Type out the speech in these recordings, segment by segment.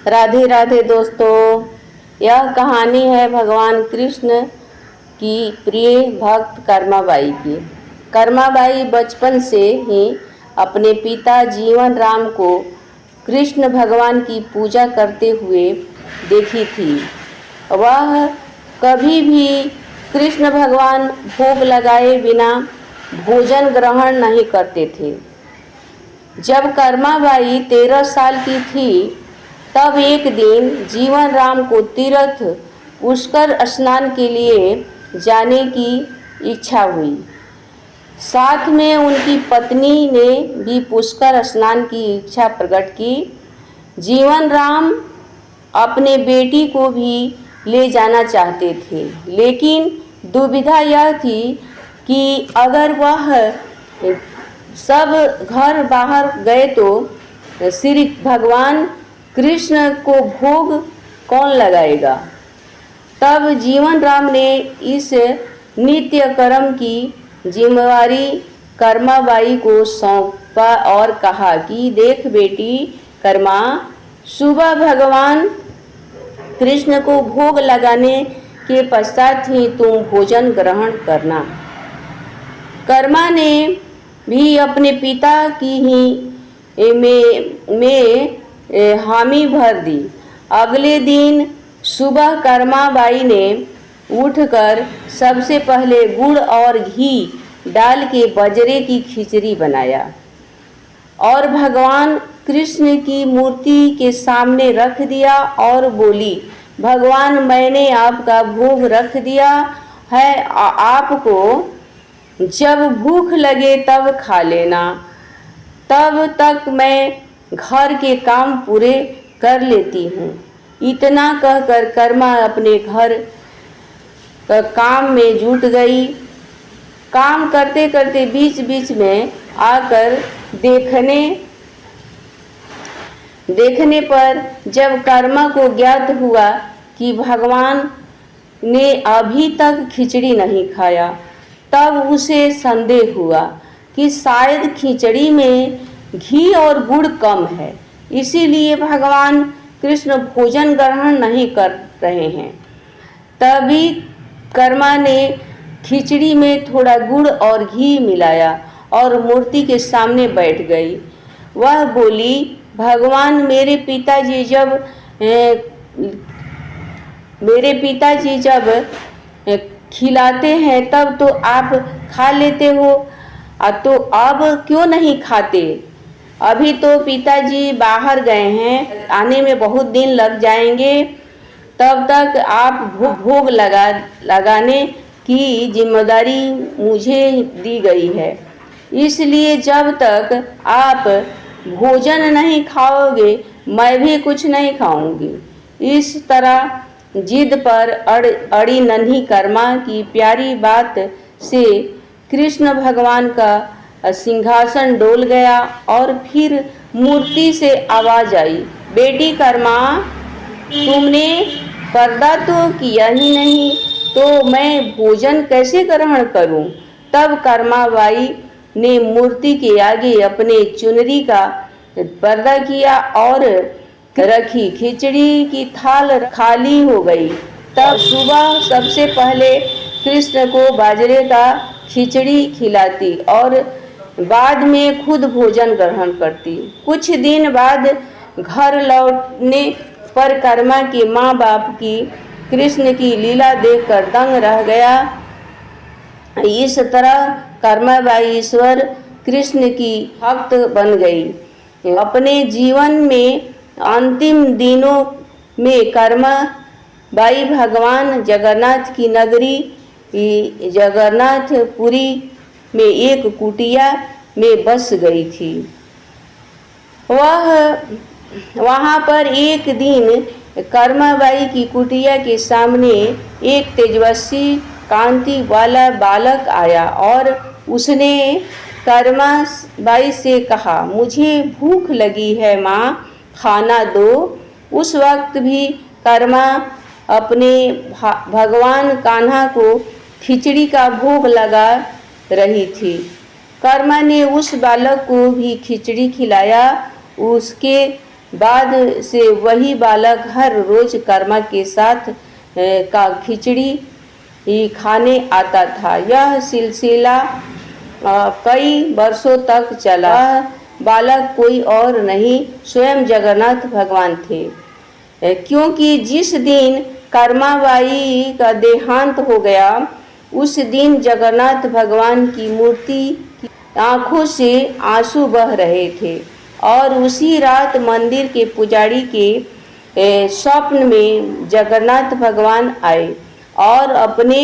राधे राधे दोस्तों। यह कहानी है भगवान कृष्ण की प्रिय भक्त कर्माबाई की। कर्माबाई बचपन से ही अपने पिता जीवन राम को कृष्ण भगवान की पूजा करते हुए देखी थी। वह कभी भी कृष्ण भगवान भोग लगाए बिना भोजन ग्रहण नहीं करते थे। जब कर्माबाई 13 साल की थी तब एक दिन जीवन राम को तीर्थ पुष्कर स्नान के लिए जाने की इच्छा हुई। साथ में उनकी पत्नी ने भी पुष्कर स्नान की इच्छा प्रकट की। जीवन राम अपने बेटी को भी ले जाना चाहते थे, लेकिन दुविधा यह थी कि अगर वह सब घर बाहर गए तो श्री भगवान कृष्ण को भोग कौन लगाएगा। तब जीवन राम ने इस नित्य कर्म की जिम्मेवारी कर्माबाई को सौंपा और कहा कि देख बेटी कर्मा, सुबह भगवान कृष्ण को भोग लगाने के पश्चात ही तुम भोजन ग्रहण करना। कर्मा ने भी अपने पिता की ही में हामी भर दी। अगले दिन सुबह कर्माबाई ने उठकर सबसे पहले गुड़ और घी डाल के बजरे की खिचड़ी बनाया और भगवान कृष्ण की मूर्ति के सामने रख दिया और बोली, भगवान मैंने आपका भोग रख दिया है, आपको जब भूख लगे तब खा लेना, तब तक मैं घर के काम पूरे कर लेती हूँ। इतना कहकर कर्मा अपने घर का काम में जुट गई। काम करते करते बीच बीच में आकर देखने पर जब कर्मा को ज्ञात हुआ कि भगवान ने अभी तक खिचड़ी नहीं खाया, तब उसे संदेह हुआ कि शायद खिचड़ी में घी और गुड़ कम है, इसीलिए भगवान कृष्ण भोजन ग्रहण नहीं कर रहे हैं। तभी कर्मा ने खिचड़ी में थोड़ा गुड़ और घी मिलाया और मूर्ति के सामने बैठ गई। वह बोली, भगवान मेरे पिताजी जब खिलाते हैं तब तो आप खा लेते हो, तो अब क्यों नहीं खाते। अभी तो पिताजी बाहर गए हैं, आने में बहुत दिन लग जाएंगे, तब तक आप भोग लगाने की जिम्मेदारी मुझे दी गई है, इसलिए जब तक आप भोजन नहीं खाओगे मैं भी कुछ नहीं खाऊंगी। इस तरह जिद पर अड़ी नन्ही कर्मा की प्यारी बात से कृष्ण भगवान का सिंहासन डोल गया और फिर मूर्ति से आवाज आई, बेटी कर्मा, तुमने पर्दा तो किया ही नहीं, तो मैं भोजन कैसे ग्रहण करूं। तब कर्माबाई ने मूर्ति के आगे अपने चुनरी का पर्दा किया और रखी। खिचड़ी की थाल खाली हो गई। तब सुबह सबसे पहले कृष्ण को बाजरे का खिचड़ी खिलाती और बाद में खुद भोजन ग्रहण करती। कुछ दिन बाद घर लौटने पर कर्मा के माँ बाप की कृष्ण की लीला देखकर दंग रह गया। इस तरह कर्माबाई ईश्वर कृष्ण की भक्त बन गई। अपने जीवन में अंतिम दिनों में कर्माबाई भगवान जगन्नाथ की नगरी जगन्नाथपुरी में एक कुटिया में बस गई थी। वहाँ पर एक दिन कर्माबाई की कुटिया के सामने एक तेजस्वी कांति वाला बालक आया और उसने कर्माबाई से कहा, मुझे भूख लगी है माँ, खाना दो। उस वक्त भी कर्मा अपने भगवान कान्हा को खिचड़ी का भोग लगा रही थी। कर्मा ने उस बालक को भी खिचड़ी खिलाया। उसके बाद से वही बालक हर रोज कर्मा के साथ का खिचड़ी ही खाने आता था। यह सिलसिला कई वर्षों तक चला। बालक कोई और नहीं, स्वयं जगन्नाथ भगवान थे, क्योंकि जिस दिन कर्माबाई का देहांत हो गया उस दिन जगन्नाथ भगवान की मूर्ति की आंखों से आंसू बह रहे थे और उसी रात मंदिर के पुजारी के स्वप्न में जगन्नाथ भगवान आए और अपने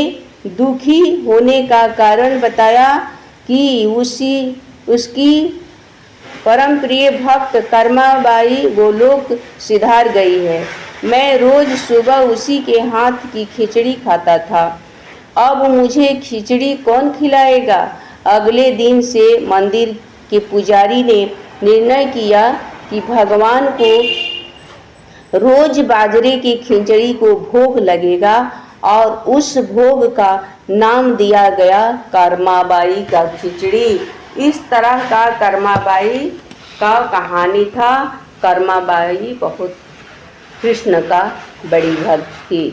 दुखी होने का कारण बताया कि उसकी परम प्रिय भक्त कर्माबाई गोलोक सिधार गई है। मैं रोज सुबह उसी के हाथ की खिचड़ी खाता था, अब मुझे खिचड़ी कौन खिलाएगा। अगले दिन से मंदिर के पुजारी ने निर्णय किया कि भगवान को रोज बाजरे की खिचड़ी को भोग लगेगा और उस भोग का नाम दिया गया कर्माबाई का खिचड़ी। इस तरह का कर्माबाई का कहानी था। कर्माबाई बहुत कृष्ण का बड़ी भक्त थी।